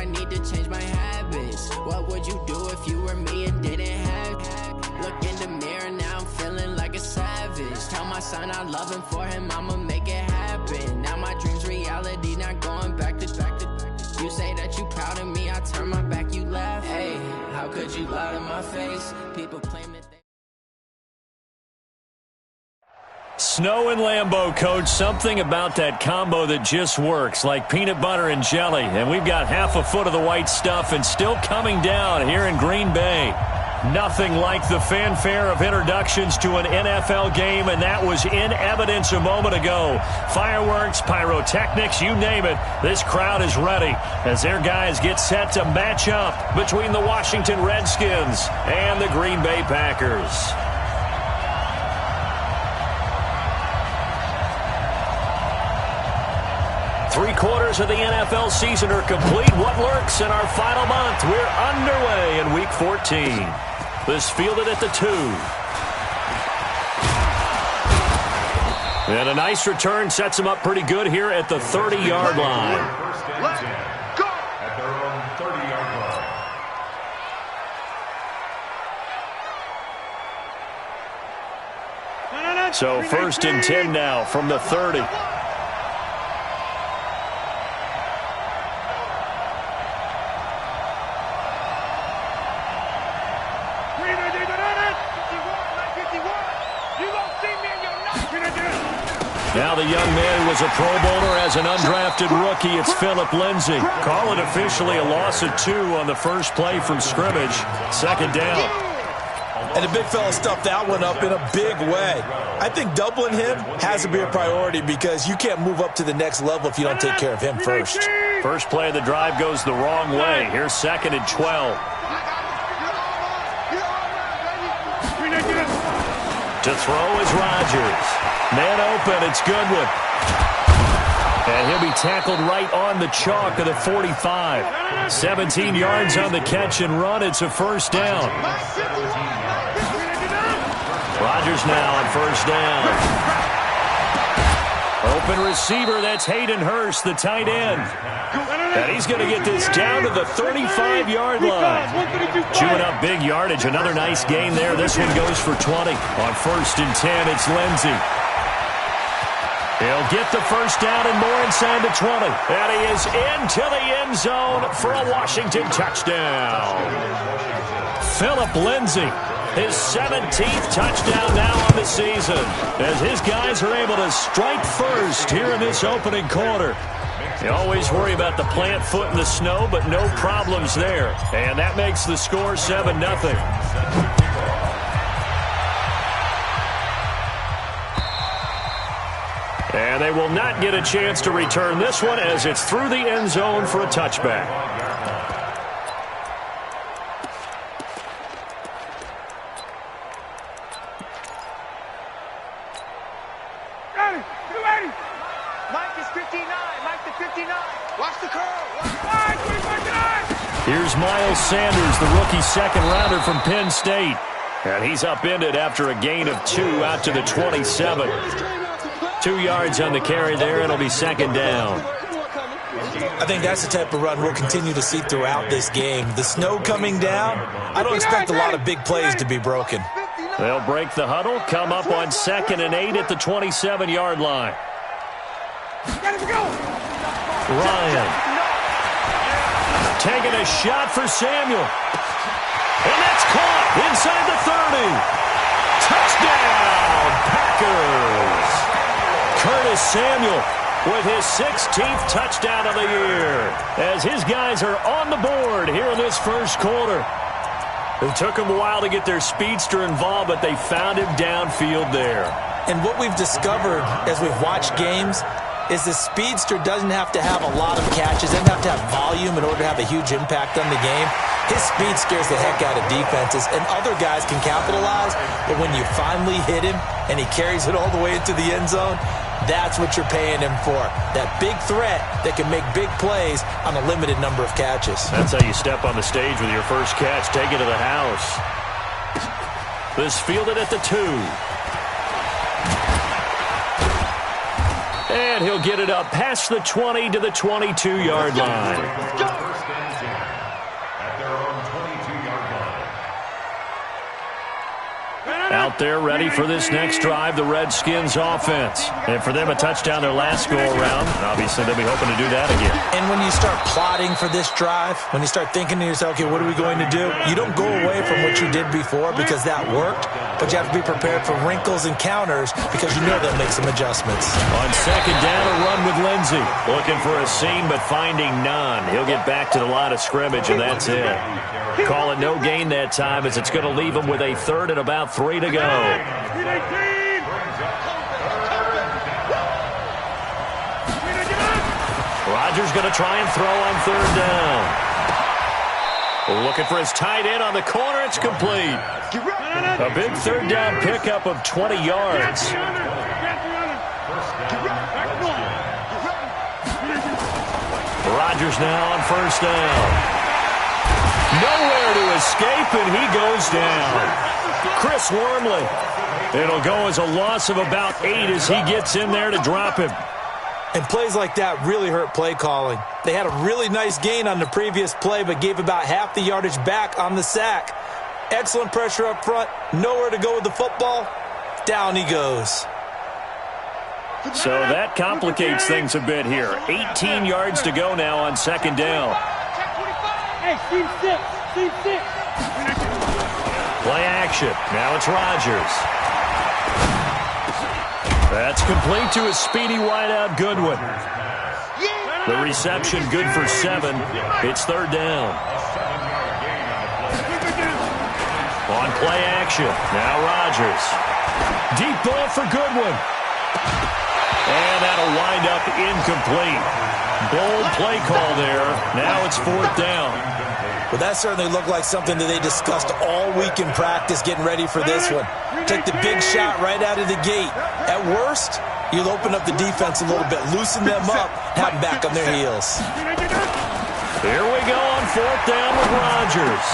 I need to change my habits. What would you do if you were me and didn't have? Look in the mirror, now I'm feeling like a savage. Tell my son I love him, for him I'ma make it happen. Now my dream's reality, not going back to. You say that you proud of me, I turn my back, you laugh. Hey, how could you lie to my face? People claim that they... Snow and Lambeau, Coach. Something about that combo that just works, like peanut butter and jelly. And we've got half a foot of the white stuff and still coming down here in Green Bay. Nothing like the fanfare of introductions to an NFL game, and that was in evidence a moment ago. Fireworks, pyrotechnics, you name it. This crowd is ready as their guys get set to match up between the Washington Redskins and the Green Bay Packers. Three-quarters of the NFL season are complete. What lurks in our final month? We're underway in Week 14. This fielded at the 2. And a nice return sets him up pretty good here at the 30-yard line. Let's go! At their own 30-yard line. So 1st and 10 now from the 30. Now the young man who was a Pro Bowler as an undrafted rookie, it's Philip Lindsay. Call it officially a loss of 2 on the first play from scrimmage. 2nd down. And the big fella stuffed that one up in a big way. I think doubling him has to be a priority because you can't move up to the next level if you don't take care of him first. First play of the drive goes the wrong way. Here's 2nd and 12. To throw is Rodgers. Man open, it's Goodwin. And he'll be tackled right on the chalk of the 45. 17 yards on the catch and run. It's a 1st down. Rodgers now on 1st down. Open receiver, that's Hayden Hurst, the tight end. And he's going to get this down to the 35-yard line. Chewing up big yardage. Another nice gain there. This one goes for 20. On 1st and 10, it's Lindsay. He'll get the 1st down and more inside the 20. And he is into the end zone for a Washington touchdown. Philip Lindsay, his 17th touchdown now on the season, as his guys are able to strike first here in this opening quarter. You always worry about the plant foot in the snow, but no problems there. And that makes the score 7-0. And they will not get a chance to return this one as it's through the end zone for a touchback. Ready, get ready. Mike is 59. Mike to 59. Watch the curl. Here's Miles Sanders, the rookie second-rounder from Penn State. And he's upended after a gain of 2 out to the 27. 2 yards on the carry there. It'll be 2nd down. I think that's the type of run we'll continue to see throughout this game. The snow coming down, I don't expect a lot of big plays to be broken. They'll break the huddle, come up on 2nd and 8 at the 27-yard line. Ryan taking a shot for Samuel. And that's caught inside the 30. Touchdown, Packers. Curtis Samuel with his 16th touchdown of the year as his guys are on the board here in this first quarter. It took them a while to get their speedster involved, but they found him downfield there. And what we've discovered as we've watched games is the speedster doesn't have to have a lot of catches, doesn't have to have volume in order to have a huge impact on the game. His speed scares the heck out of defenses, and other guys can capitalize, but when you finally hit him and he carries it all the way into the end zone, that's what you're paying him for. That big threat that can make big plays on a limited number of catches. That's how you step on the stage with your first catch. Take it to the house. This fielded at the 2. And he'll get it up past the 20 to the 22-yard line. out there ready for this next drive, the Redskins offense. And for them, a touchdown their last go-around. Obviously, they'll be hoping to do that again. And when you start plotting for this drive, when you start thinking to yourself, okay, what are we going to do? You don't go away from what you did before because that worked, but you have to be prepared for wrinkles and counters because you know they'll make some adjustments. On second down, a run with Lindsey. Looking for a seam, but finding none. He'll get back to the line of scrimmage, and that's it. Call it no gain that time as it's going to leave him with a third and about 3 to go. Rodgers going to try and throw on third down. Looking for his tight end on the corner. It's complete. A big third down pickup of 20 yards. Rodgers now on first down. Nowhere to escape, and he goes down. Chris Wormley. It'll go as a loss of about 8 as he gets in there to drop him. And plays like that really hurt play calling. They had a really nice gain on the previous play, but gave about half the yardage back on the sack. Excellent pressure up front. Nowhere to go with the football. Down he goes. So that complicates things a bit here. 18 yards to go now on second down. Hey, team 6. Play action. Now it's Rodgers. That's complete to a speedy wideout Goodwin. The reception good for 7. It's third down. On play action. Now Rodgers. Deep ball for Goodwin. And that'll wind up incomplete. Bold play call there. Now it's fourth down. Well, that certainly looked like something that they discussed all week in practice getting ready for this one. Take the big shot right out of the gate. At worst, you'll open up the defense a little bit, loosen them up, have them back on their heels. Here we go on fourth down with Rodgers.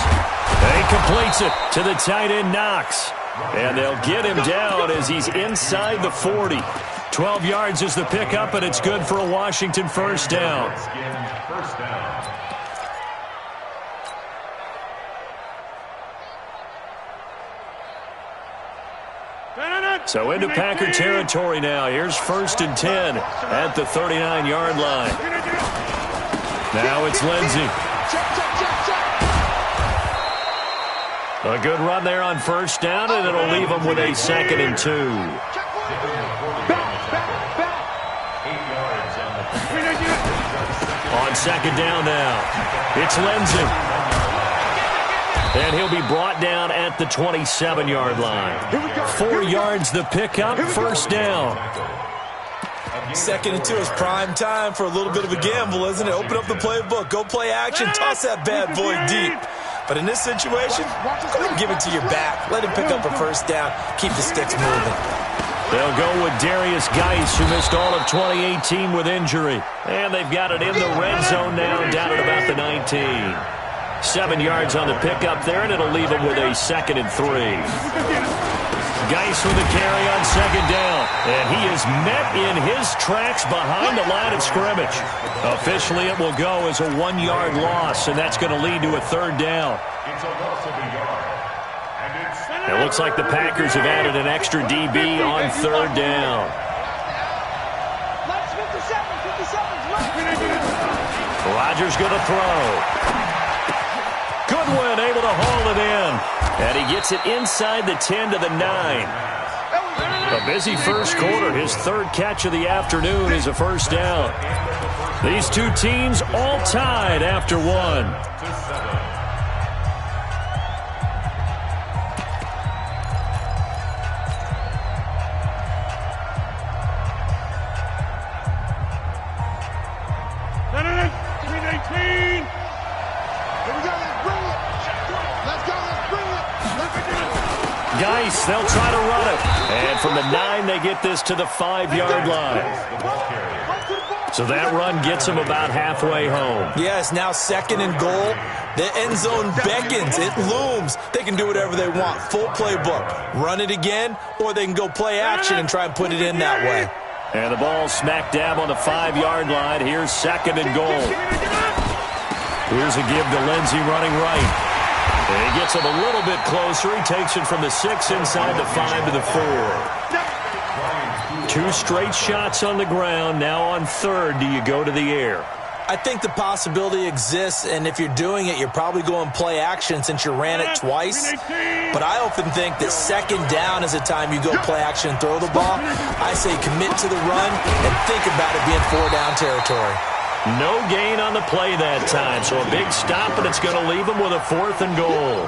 And he completes it to the tight end Knox. And they'll get him down as he's inside the 40. 12 yards is the pickup, and it's good for a Washington first down. So into Packer territory now. Here's first and 10 at the 39-yard line. Now it's Lindsey. A good run there on first down, and it'll leave him with a second and 2. On second down now, it's Lindsey. And he'll be brought down at the 27-yard line. 4 yards the pickup, first down. Second and 2 is prime time for a little bit of a gamble, isn't it? Open up the playbook, go play action, toss that bad boy deep. But in this situation, go ahead and give it to your back. Let him pick up a first down, keep the sticks moving. They'll go with Darius Geis, who missed all of 2018 with injury. And they've got it in the red zone now, down at about the 19. 7 yards on the pickup there, and it'll leave him with a second and 3. Geis with a carry on second down. And he is met in his tracks behind the line of scrimmage. Officially, it will go as a 1-yard loss, and that's going to lead to a third down. It looks like the Packers have added an extra DB on third down. Rodgers going to throw. Goodwin able to haul it in. And he gets it inside the 10 to the 9. A busy first quarter. His third catch of the afternoon is a first down. These two teams all tied after one. Geis, they'll try to run it. And from the 9, they get this to the 5-yard line. So that run gets them about halfway home. Yes, now second and goal. The end zone beckons. It looms. They can do whatever they want. Full playbook. Run it again, or they can go play action and try and put it in that way. And the ball smack dab on the 5-yard line. Here's second and goal. Here's a give to Lindsey running right. And he gets him a little bit closer. He takes it from the 6 inside the 5 to the 4. 2 straight shots on the ground. Now on third, do you go to the air? I think the possibility exists, and if you're doing it, you're probably going play action since you ran it twice. But I often think that second down is the time you go play action and throw the ball. I say commit to the run and think about it being 4-down territory. No gain on the play that time, so a big stop, and it's going to leave him with a 4th and goal.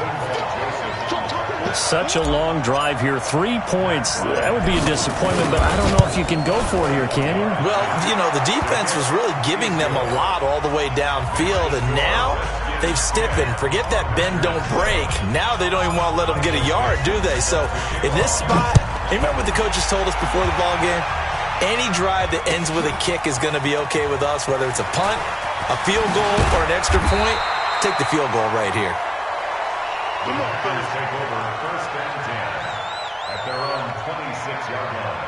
Such a long drive here. 3 points. That would be a disappointment, but I don't know if you can go for it here, can you? Well, you know, the defense was really giving them a lot all the way downfield, and now they've stiffened. Forget that bend, don't break. Now they don't even want to let them get a yard, do they? So in this spot, remember what the coaches told us before the ball game? Any drive that ends with a kick is going to be okay with us, whether it's a punt, a field goal, or an extra point. Take the field goal right here. The Dolphins take over 1st and 10 at their own 26-yard line.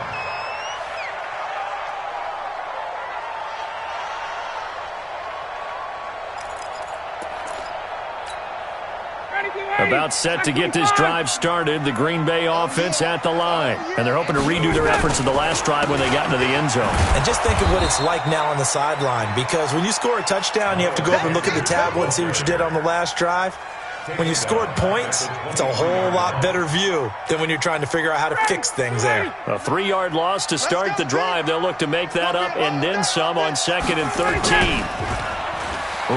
About set to get this drive started, the Green Bay offense at the line. And they're hoping to redo their efforts of the last drive when they got into the end zone. And just think of what it's like now on the sideline, because when you score a touchdown, you have to go up and look at the tablet and see what you did on the last drive. When you scored points, it's a whole lot better view than when you're trying to figure out how to fix things there. A 3-yard loss to start the drive. They'll look to make that up and then some on 2nd and 13.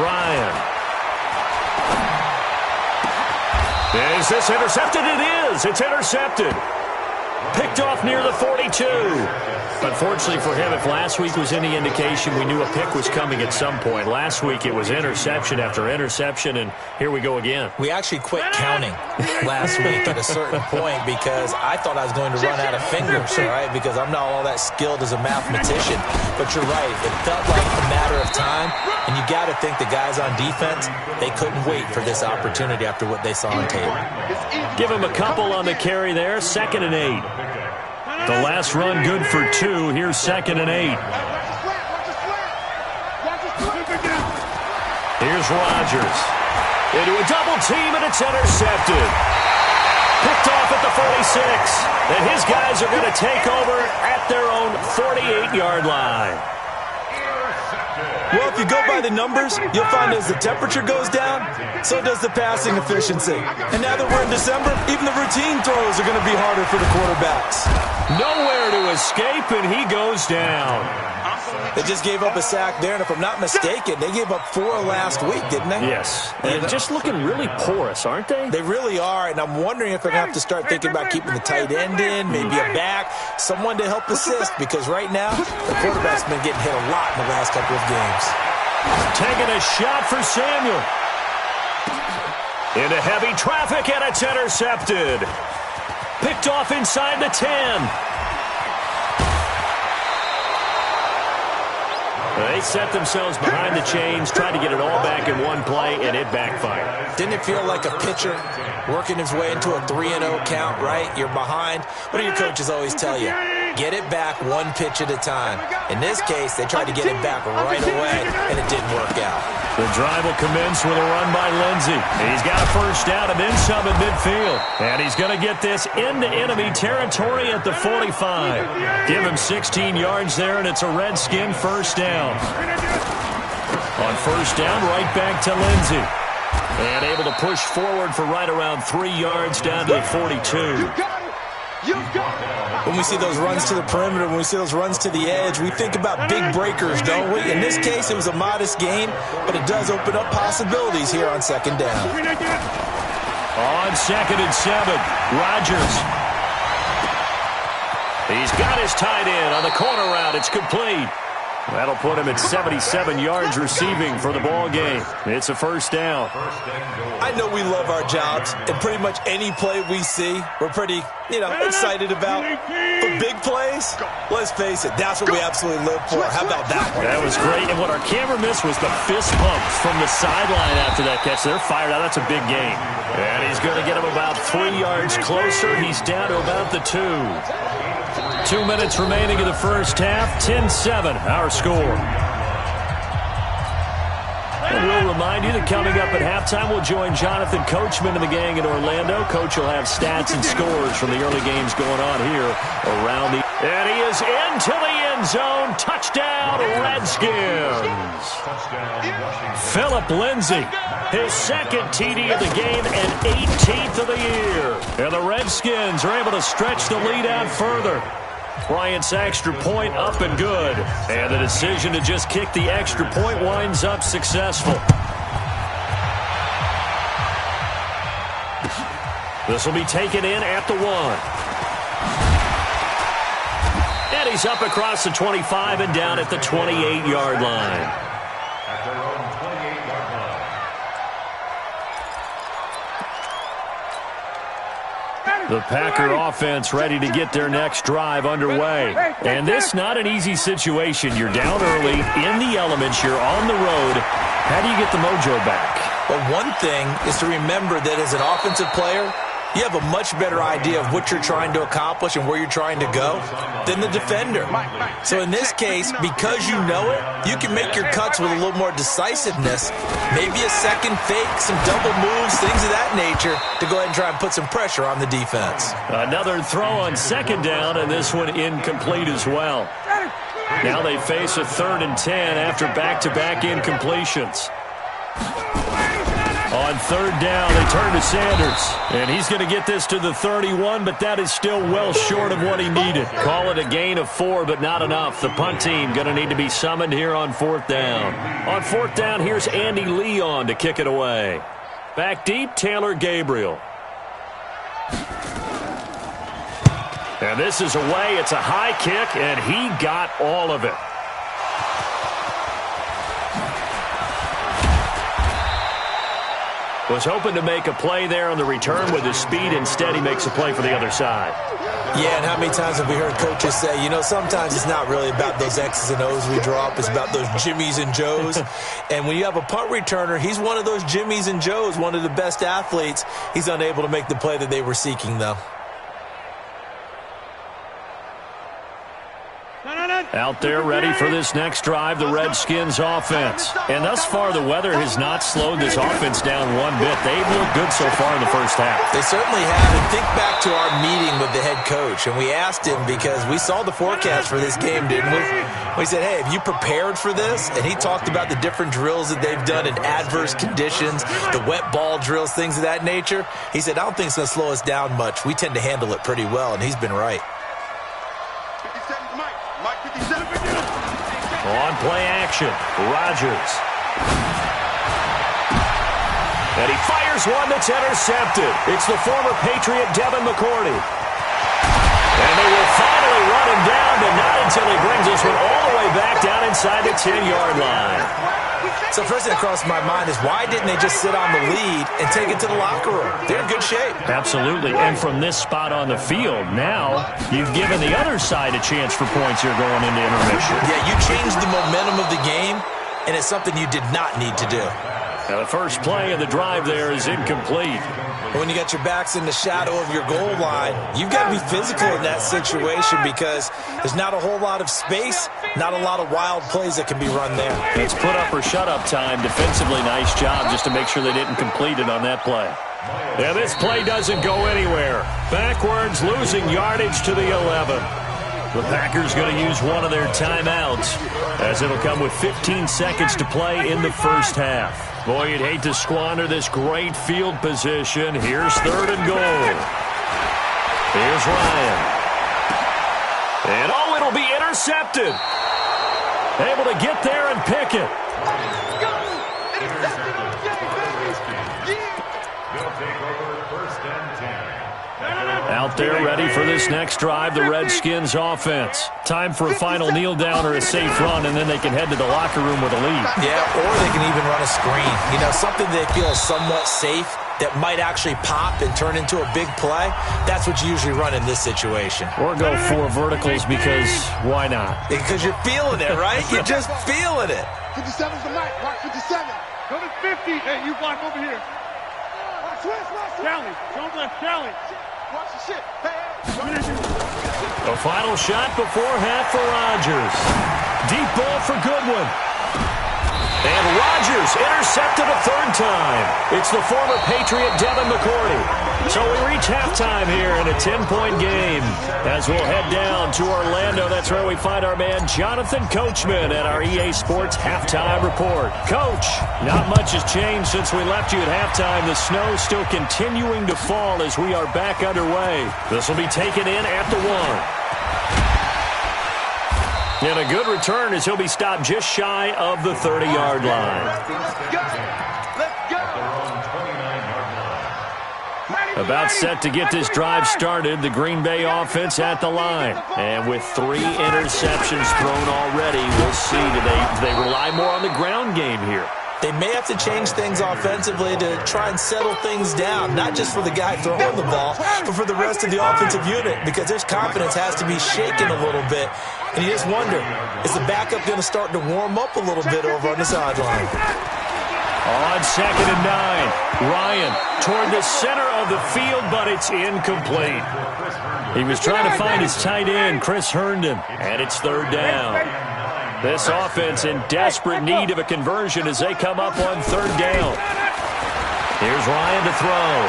Ryan. Is this intercepted? It is. It's intercepted. Picked off near the 42. Unfortunately for him, if last week was any indication, we knew a pick was coming at some point. Last week it was interception after interception, and here we go again. We actually quit counting last week at a certain point because I thought I was going to run out of fingers, all right, because I'm not all that skilled as a mathematician. But you're right. It felt like a matter of time, and you got to think the guys on defense, they couldn't wait for this opportunity after what they saw on tape. Give him a couple on the carry there. 2nd and 8. The last run good for 2. Here's 2nd and 8. Here's Rodgers. Into a double team, and it's intercepted. Picked off at the 46. And his guys are going to take over at their own 48-yard line. Well, if you go by the numbers, you'll find as the temperature goes down, so does the passing efficiency. And now that we're in December, even the routine throws are going to be harder for the quarterbacks. Nowhere to escape, and he goes down. They just gave up a sack there, and if I'm not mistaken, they gave up 4 last week, didn't they? Yes. And just looking really porous, aren't they? They really are, and I'm wondering if they're going to have to start thinking about keeping the tight end in, maybe a back, someone to help assist, because right now, the quarterback's been getting hit a lot in the last couple of games. Taking a shot for Samuel. Into heavy traffic, and it's intercepted. Picked off inside the 10. They set themselves behind the chains, tried to get it all back in one play, and it backfired. Didn't it feel like a pitcher working his way into a 3-0 count, right? You're behind. What do your coaches always tell you? Get it back one pitch at a time. In this case, they tried to get it back right away, and it didn't work out. The drive will commence with a run by Lindsey. He's got a first down and then some at midfield. And he's going to get this into enemy territory at the 45. Give him 16 yards there, and it's a Redskin first down. On first down, right back to Lindsey. And able to push forward for right around 3 yards down to the 42. When we see those runs to the perimeter, when we see those runs to the edge, we think about big breakers, don't we? In this case, it was a modest gain, but it does open up possibilities here on second down. On 2nd and 7, Rodgers. He's got his tight end on the corner route. It's complete. That'll put him at 77 yards receiving for the ball game. It's a first down. I know we love our jobs, and pretty much any play we see, we're pretty, excited about. For big plays, let's face it, that's what we absolutely live for. How about that one? That was great, and what our camera missed was the fist pumps from the sideline after that catch. They're fired out. That's a big game. And he's going to get him about 3 yards closer. He's down to about the 2. 2 minutes remaining in the first half. 10-7, our score. And we'll remind you that coming up at halftime, we'll join Jonathan Coachman and the gang in Orlando. Coach will have stats and scores from the early games going on here around the... And he is into the end zone. Touchdown, Redskins. Philip Lindsay, his second TD of the game and 18th of the year. And the Redskins are able to stretch the lead out further. Bryant's extra point up and good. And the decision to just kick the extra point winds up successful. This will be taken in at the 1. And he's up across the 25 and down at the 28-yard line. At their own 28-yard line. The Packer offense ready to get their next drive underway. And this not an easy situation. You're down early, in the elements, you're on the road. How do you get the mojo back? Well, one thing is to remember that as an offensive player, you have a much better idea of what you're trying to accomplish and where you're trying to go than the defender. So in this case, because you know it, you can make your cuts with a little more decisiveness, maybe a second fake, some double moves, things of that nature, to go ahead and try and put some pressure on the defense. Another throw on second down, and this one incomplete as well. Now they face a 3rd and 10 after back-to-back incompletions. On 3rd down, they turn to Sanders. And he's going to get this to the 31, but that is still well short of what he needed. Call it a gain of 4, but not enough. The punt team going to need to be summoned here on 4th down. On 4th down, here's Andy Leon to kick it away. Back deep, Taylor Gabriel. And this is away. It's a high kick, and he got all of it. Was hoping to make a play there on the return with his speed. Instead, he makes a play for the other side. Yeah, and how many times have we heard coaches say, you know, sometimes it's not really about those X's and O's we draw up. It's about those Jimmies and Joes. And when you have a punt returner, he's one of those Jimmies and Joes, one of the best athletes. He's unable to make the play that they were seeking, though. Out there ready for this next drive, the Redskins offense. And thus far, the weather has not slowed this offense down one bit. They've looked good so far in the first half. They certainly have. And think back to our meeting with the head coach. And we asked him, because we saw the forecast for this game, didn't we? We said, hey, have you prepared for this? And he talked about the different drills that they've done in adverse conditions, the wet ball drills, things of that nature. He said, I don't think it's going to slow us down much. We tend to handle it pretty well, and he's been right. On play action, Rodgers. And he fires one that's intercepted. It's the former Patriot Devin McCourty. And they will finally run him down, but not until he brings this one all the way back down inside the 10-yard line. So first thing that crossed my mind is, why didn't they just sit on the lead and take it to the locker room? They're in good shape. Absolutely. And from this spot on the field, now you've given the other side a chance for points here going into intermission. Yeah, you changed the momentum of the game, and it's something you did not need to do. Now the first play of the drive there is incomplete. When you got your backs in the shadow of your goal line, you've got to be physical in that situation, because there's not a whole lot of space, not a lot of wild plays that can be run there. It's put up or shut up time. Defensively, nice job just to make sure they didn't complete it on that play. Yeah, this play doesn't go anywhere. Backwards, losing yardage to the 11. The Packers going to use one of their timeouts, as it'll come with 15 seconds to play in the first half. Boy, you'd hate to squander this great field position. Here's 3rd and goal. Here's Ryan. And oh, it'll be intercepted. Able to get there and pick it. Out there ready for this next drive, the Redskins offense. Time for a final kneel down or a safe run, and then they can head to the locker room with a lead. Yeah, or they can even run a screen. You know, something they feel is somewhat safe that might actually pop and turn into a big play. That's what you usually run in this situation. Or go 4 verticals, because why not? Because you're feeling it, right? You're just feeling it. 57's the mic. Mark 57. Go to 50. Hey, you block over here. Watch West, watch Charlie. Don't left Charlie. Watch the shit. The final shot before half for Rodgers. Deep ball for Goodwin. And Rodgers intercepted a third time. It's the former Patriot Devin McCourty. So we reach halftime here in a 10-point game. As we'll head down to Orlando, that's where we find our man Jonathan Coachman at our EA Sports Halftime Report. Coach, not much has changed since we left you at halftime. The snow still continuing to fall as we are back underway. This will be taken in at the 1. And a good return as he'll be stopped just shy of the 30-yard line. About set to get this drive started, the Green Bay offense at the line. And with 3 interceptions thrown already, we'll see. Do they rely more on the ground game here? They may have to change things offensively to try and settle things down, not just for the guy throwing the ball, but for the rest of the offensive unit, because their confidence has to be shaken a little bit. And you just wonder, is the backup going to start to warm up a little bit over on the sideline? On 2nd and 9, Ryan toward the center of the field, but it's incomplete. He was trying to find his tight end, Chris Herndon, and it's 3rd down. This offense in desperate need of a conversion as they come up on 3rd down. Here's Ryan to throw.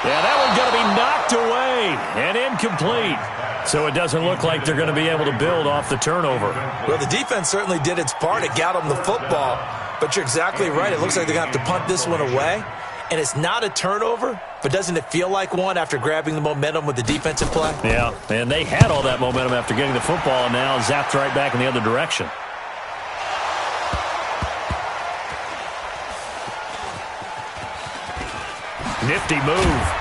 Yeah, that one's going to be knocked away and incomplete. So it doesn't look like they're going to be able to build off the turnover. Well, the defense certainly did its part. It got them the football. But you're exactly right. It looks like they're going to have to punt this one away. And it's not a turnover, but doesn't it feel like one after grabbing the momentum with the defensive play? Yeah, and they had all that momentum after getting the football, and now zapped right back in the other direction. Nifty move.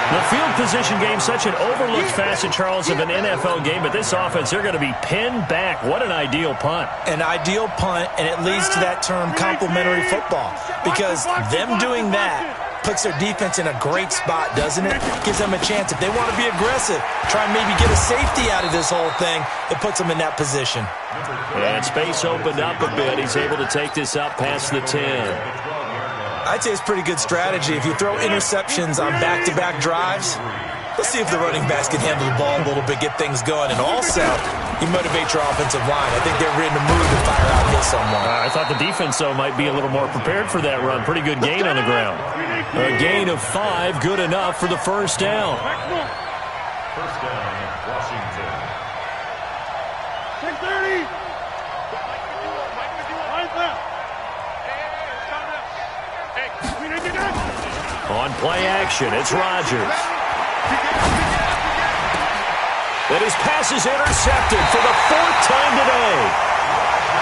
The field position game, such an overlooked facet, Charles, of an NFL game, but this offense, they're going to be pinned back. What an ideal punt. An ideal punt, and it leads to that term complementary football, because them doing that puts their defense in a great spot, doesn't it? Gives them a chance. If they want to be aggressive, try and maybe get a safety out of this whole thing, it puts them in that position. And space opened up a bit. He's able to take this up past the 10. I'd say it's pretty good strategy. If you throw interceptions on back-to-back drives, let's see if the running backs can handle the ball a little bit, get things going. And also, you motivate your offensive line. I think they're in the mood to fire out hit someone. I thought the defense, though, might be a little more prepared for that run. Pretty good gain on the ground. A gain of 5, good enough for the 1st down. First down, Washington. 6:30. Line left. On play action, it's Rodgers. And his pass is intercepted for the 4th time today.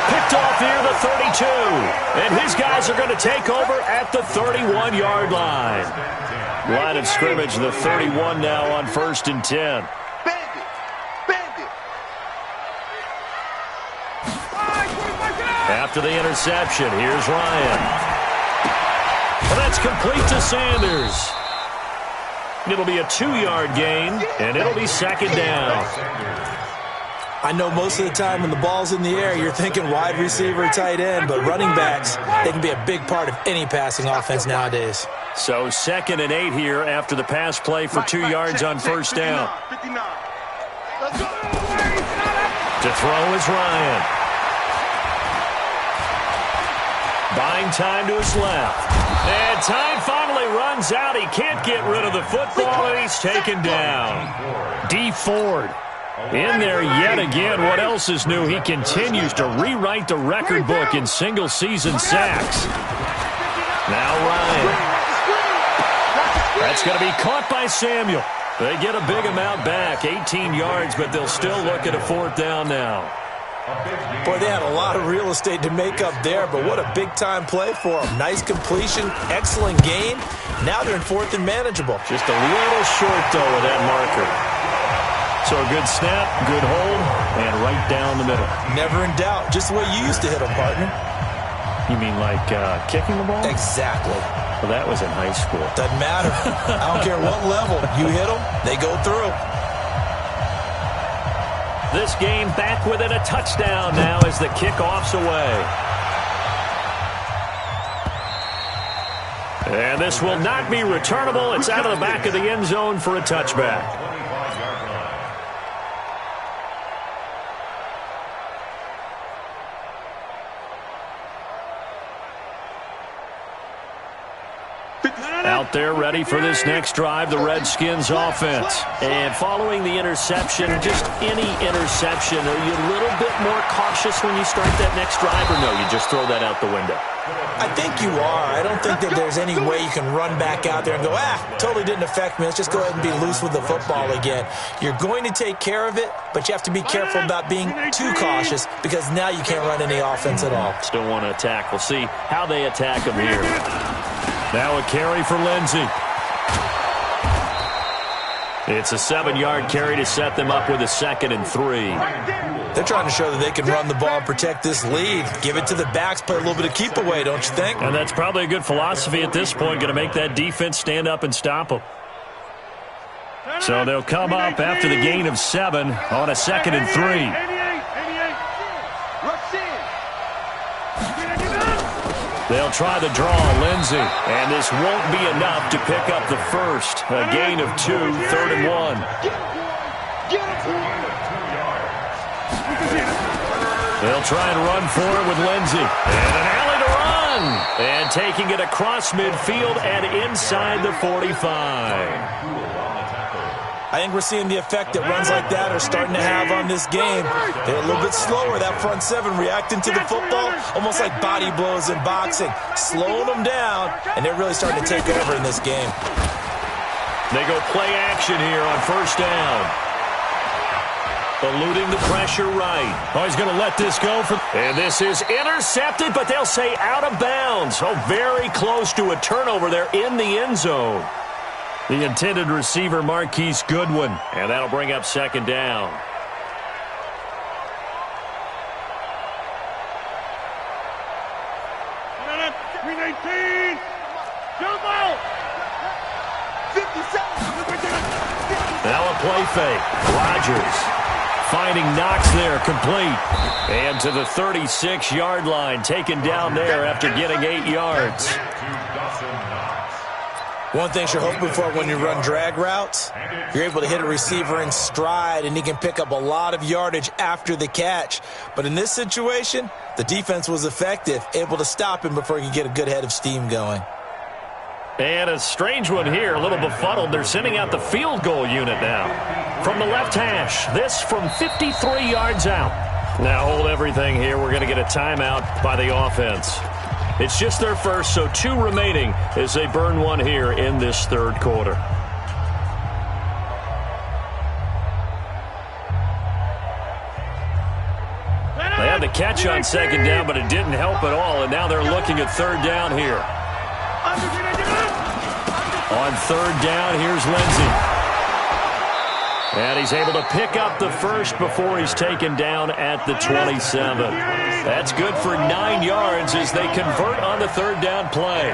Picked off near the 32. And his guys are going to take over at the 31-yard line. Line of scrimmage, the 31 now on 1st and 10. After the interception, here's Ryan. And that's complete to Sanders. It'll be a 2-yard gain, and it'll be 2nd down. I know most of the time when the ball's in the air, you're thinking wide receiver, tight end, but running backs, they can be a big part of any passing offense nowadays. So 2nd and 8 here after the pass play for 2 yards on 1st down. To throw is Ryan. Buying time to his left. And time finally runs out. He can't get rid of the football, and he's taken down. D. Ford in there yet again. What else is new? He continues to rewrite the record book in single-season sacks. Now Ryan. That's going to be caught by Samuel. They get a big amount back, 18 yards, but they'll still look at a 4th down now. Boy, they had a lot of real estate to make up there, but what a big-time play for them. Nice completion, excellent gain. Now they're in 4th and manageable. Just a little short, though, with that marker. So a good snap, good hold, and right down the middle. Never in doubt. Just the way you used to hit them, partner. You mean like kicking the ball? Exactly. Well, that was in high school. Doesn't matter. I don't care what level. You hit them, they go through. This game back within a touchdown now as the kickoff's away. And this will not be returnable. It's out of the back of the end zone for a touchback. Out there ready for this next drive, the Redskins offense. And following the interception, just any interception, are you a little bit more cautious when you start that next drive, or no, you just throw that out the window? I think you are. I don't think that there's any way you can run back out there and go, totally didn't affect me. Let's just go ahead and be loose with the football again. You're going to take care of it, but you have to be careful about being too cautious because now you can't run any offense at all. Still want to attack. We'll see how they attack them here. Now a carry for Lindsey. It's a 7-yard carry to set them up with a 2nd and 3. They're trying to show that they can run the ball and protect this lead. Give it to the backs, play a little bit of keep away, don't you think? And that's probably a good philosophy at this point, going to make that defense stand up and stop them. So they'll come up after the gain of 7 on a 2nd and 3. They'll try the draw, Lindsey, and this won't be enough to pick up the first. A gain of 2, 3rd and 1. They'll try and run for it with Lindsey. And an alley to run. And taking it across midfield and inside the 45. I think we're seeing the effect that runs like that are starting to have on this game. They're a little bit slower, that front 7, reacting to the football, almost like body blows in boxing, slowing them down, and they're really starting to take over in this game. They go play action here on 1st down. Eluding the pressure right. Oh, he's going to let this go. And this is intercepted, but they'll say out of bounds. Oh, very close to a turnover there in the end zone. The intended receiver, Marquise Goodwin. And that'll bring up 2nd down. Now a play fake. Rodgers finding Knox there, complete. And to the 36-yard line, taken down there after getting 8 yards. One thing you're hoping for when you run drag routes, you're able to hit a receiver in stride, and he can pick up a lot of yardage after the catch. But in this situation, the defense was effective, able to stop him before he could get a good head of steam going. And a strange one here, a little befuddled. They're sending out the field goal unit now. From the left hash, this from 53 yards out. Now hold everything here. We're going to get a timeout by the offense. It's just their first, so 2 remaining as they burn one here in this 3rd quarter. They had the catch on 2nd down, but it didn't help at all, and now they're looking at 3rd down here. On 3rd down, here's Lindsey. And he's able to pick up the first before he's taken down at the 27. That's good for 9 yards as they convert on the 3rd down play.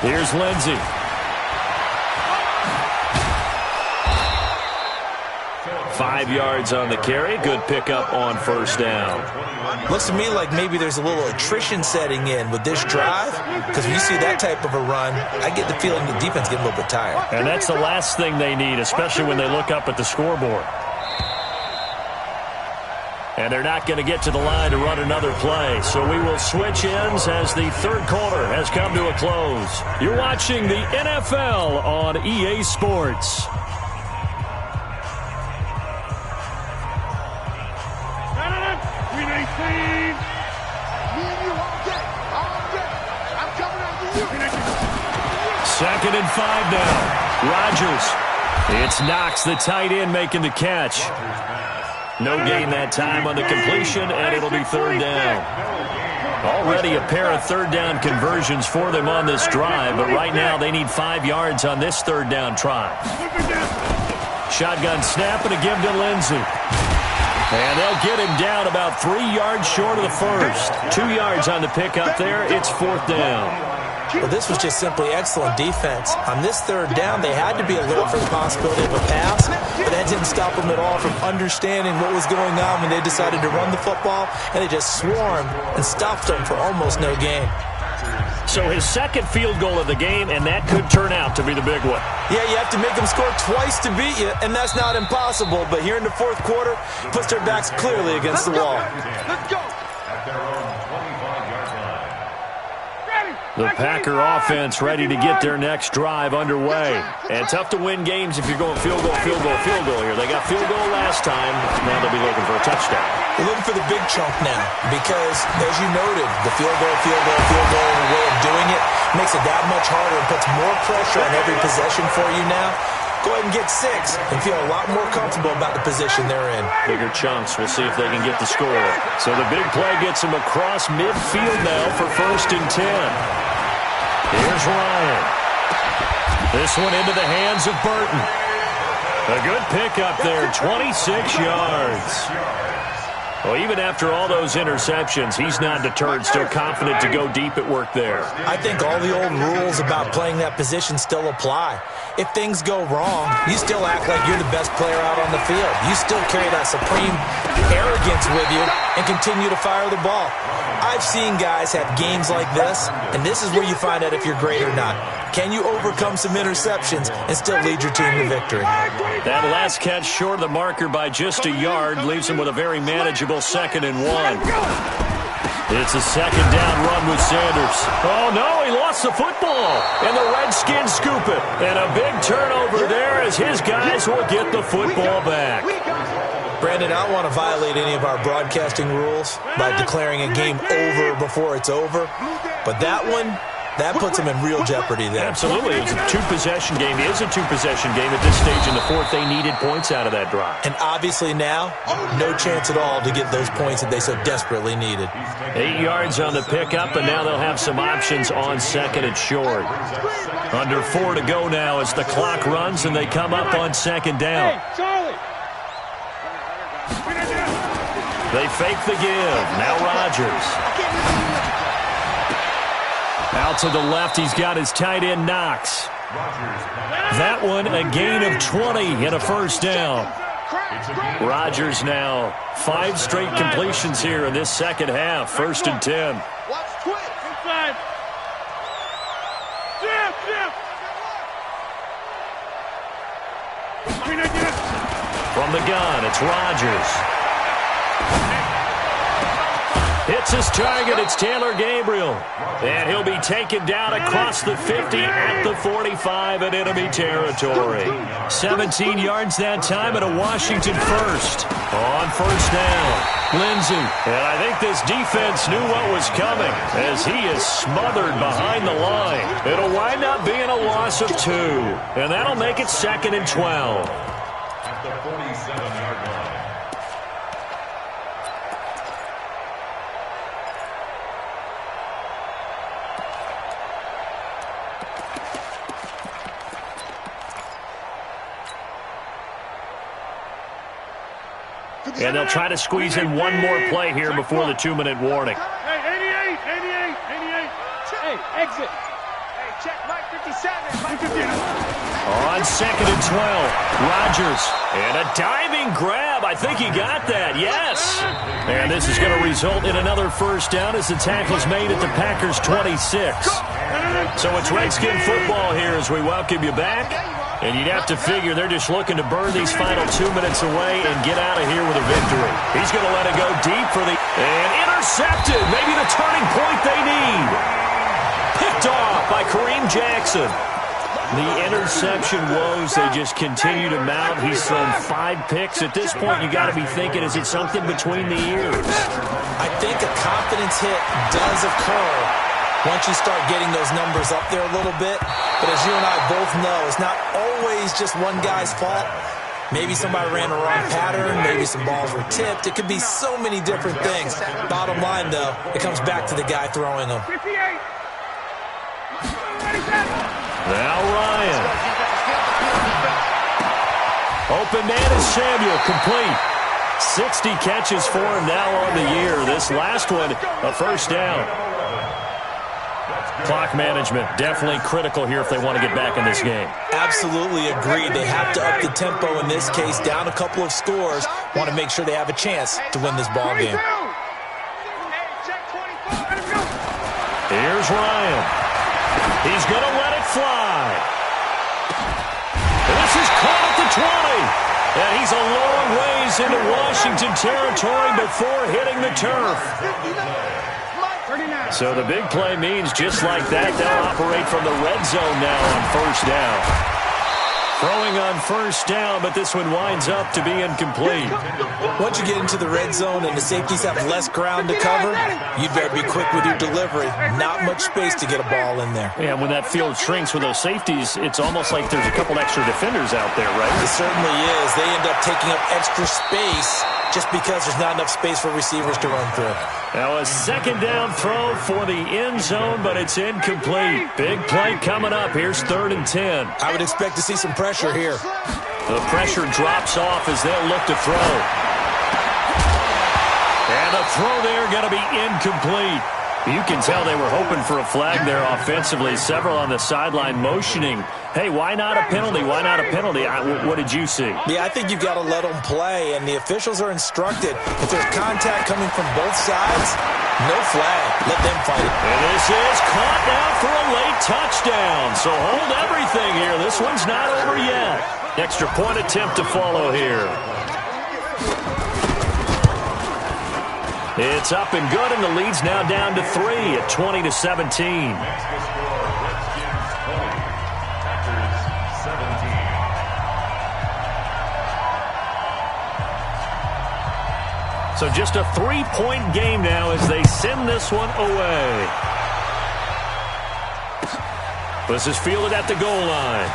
Here's Lindsey. Five yards on the carry. Good pickup on 1st down. Looks to me like maybe there's a little attrition setting in with this drive, because when you see that type of a run, I get the feeling the defense getting a little bit tired. And that's the last thing they need, especially when they look up at the scoreboard. And they're not going to get to the line to run another play. So we will switch ends as the 3rd quarter has come to a close. You're watching the NFL on EA Sports. Second and 5 now. Rodgers. It's Knox, the tight end, making the catch. No gain that time on the completion, and it'll be 3rd down. Already a pair of 3rd down conversions for them on this drive, but right now they need 5 yards on this 3rd down try. Shotgun snap and a give to Lindsey. And they'll get him down about 3 yards short of the first. 2 yards on the pickup there. It's 4th down. Well, this was just simply excellent defense. On this 3rd down, they had to be alert for the possibility of a pass, but that didn't stop them at all from understanding what was going on when they decided to run the football, and they just swarmed and stopped them for almost no gain. So his 2nd field goal of the game, and that could turn out to be the big one. Yeah, you have to make them score twice to beat you, and that's not impossible. But here in the 4th quarter, puts their backs clearly against the wall. Let's go. At their own 25-yard line. The Packer offense ready to get their next drive underway. And tough to win games if you're going field goal here. They got field goal last time. Now they'll be looking for a touchdown. They're looking for the big chunk now because, as you noted, the field goal way of doing it makes it that much harder and puts more pressure on every possession for you now. Go ahead and get 6 and feel a lot more comfortable about the position they're in. Bigger chunks. We'll see if they can get the score. So the big play gets them across midfield now for 1st and 10. Here's Ryan. This one into the hands of Burton. A good pickup there, 26 yards. Well, even after all those interceptions, he's not deterred, still confident to go deep at work there. I think all the old rules about playing that position still apply. If things go wrong, you still act like you're the best player out on the field. You still carry that supreme arrogance with you and continue to fire the ball. I've seen guys have games like this, and this is where you find out if you're great or not. Can you overcome some interceptions and still lead your team to victory? That last catch short of the marker by just a yard leaves him with a very manageable 2nd and 1. It's a 2nd down run with Sanders. Oh, no, he lost the football. And the Redskins scoop it. And a big turnover there as his guys will get the football back. Brandon, I don't want to violate any of our broadcasting rules by declaring a game over before it's over. But that puts them in real jeopardy there. Absolutely. It's a 2-possession game. It is a 2-possession game at this stage in the 4th. They needed points out of that drive. And obviously now, no chance at all to get those points that they so desperately needed. 8 yards on the pickup, and now they'll have some options on 2nd and short. Under 4 to go now as the clock runs, and they come up on 2nd down. They fake the give. Now Rodgers. Out to the left, he's got his tight end, Knox. That one, a gain of 20 and a 1st down. Rodgers now 5 straight completions here in this 2nd half. 1st and 10. From the gun, it's Rodgers. Hits his target. It's Taylor Gabriel. And he'll be taken down across the 50 at the 45 in enemy territory. 17 yards that time and a Washington 1st. On 1st down, Lindsey. And I think this defense knew what was coming as he is smothered behind the line. It'll wind up being a loss of 2. And that'll make it 2nd and 12. At the 47-yard line. And they'll try to squeeze in one more play here before the 2-minute warning. Hey, 88. Hey, exit. Hey, check Mike 57. On 2nd and 12, Rodgers. And a diving grab. I think he got that, yes. And this is going to result in another 1st down as the tackle's made at the Packers' 26. So it's Redskin football here as we welcome you back. And you'd have to figure they're just looking to burn these final 2 minutes away and get out of here with a victory. He's going to let it go deep for the... And intercepted. Maybe the turning point they need. Picked off by Kareem Jackson. The interception woes, they just continue to mount. He's thrown 5 picks. At this point, you got to be thinking, is it something between the ears? I think a confidence hit does occur once you start getting those numbers up there a little bit. But as you and I both know, it's not always just one guy's fault. Maybe somebody ran a wrong pattern. Maybe some balls were tipped. It could be so many different things. Bottom line, though, it comes back to the guy throwing them. Now Ryan. Open man is Samuel, complete. 60 catches for him now on the year. This last one, a 1st down. Clock management, definitely critical here if they want to get back in this game. Absolutely agreed. They have to up the tempo in this case, down a couple of scores. Want to make sure they have a chance to win this ball game. Here's Ryan. He's going to let it fly. And this is caught at the 20. And he's a long ways into Washington territory before hitting the turf. So the big play means just like that, they'll operate from the red zone now on first down. Throwing on first down, but this one winds up to be incomplete. Once you get into the red zone and the safeties have less ground to cover, you'd better be quick with your delivery. Not much space to get a ball in there. Yeah, when that field shrinks with those safeties, it's almost like there's a couple extra defenders out there, right? It certainly is. They end up taking up extra space just because there's not enough space for receivers to run through. Now a second down throw for the end zone, but it's incomplete. Big play coming up. Here's 3rd and 10. I would expect to see some pressure here. The pressure drops off as they'll look to throw. And the throw there going to be incomplete. You can tell they were hoping for a flag there offensively. Several on the sideline motioning, hey, why not a penalty? Why not a penalty? What did you see? Yeah, I think you've got to let them play, and the officials are instructed. If there's contact coming from both sides, no flag. Let them fight it. And this is caught now for a late touchdown. So hold everything here. This one's not over yet. Extra point attempt to follow here. It's up and good, and the lead's now down to 3 at 20-17. Next to score, Redskins 20, Packers 17. So just a 3-point game now as they send this one away. This is fielded at the goal line.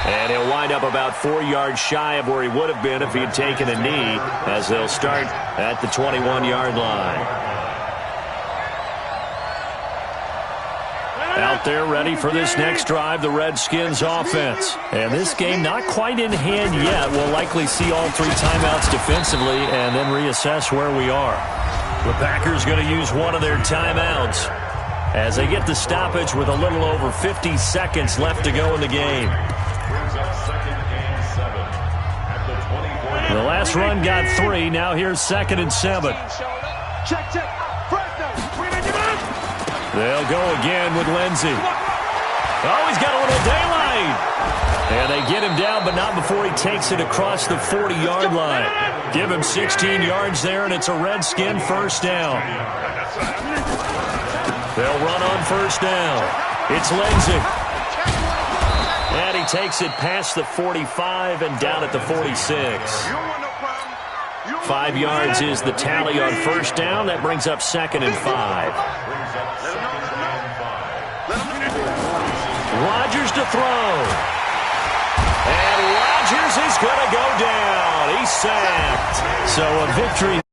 And he'll wind up about 4 yards shy of where he would have been if he had taken a knee, as they'll start at the 21-yard line. Out there ready for this next drive, the Redskins offense. And this game not quite in hand yet. We'll likely see all 3 timeouts defensively and then reassess where we are. The Packers going to use one of their timeouts as they get the stoppage with a little over 50 seconds left to go in the game. The last run got 3. Now here's 2nd and 7. Check. They'll go again with Lindsey. Oh, he's got a little daylight. And they get him down, but not before he takes it across the 40-yard line. Give him 16 yards there, and it's a Redskin first down. They'll run on first down. It's Lindsey. And he takes it past the 45 and down at the 46. 5 yards is the tally on first down. That brings up 2nd and 5. Rodgers to throw. And Rodgers is going to go down. He's sacked. So a victory.